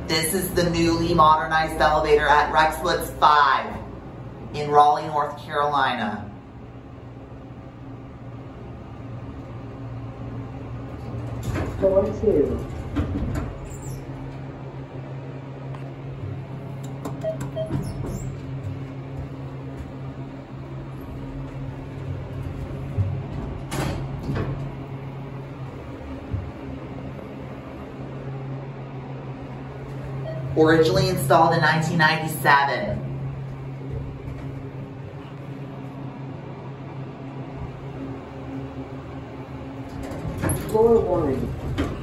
This is the newly modernized elevator at Rexwoods 5 in Raleigh, North Carolina. Floor 2. Originally installed in 1997. Floor 1.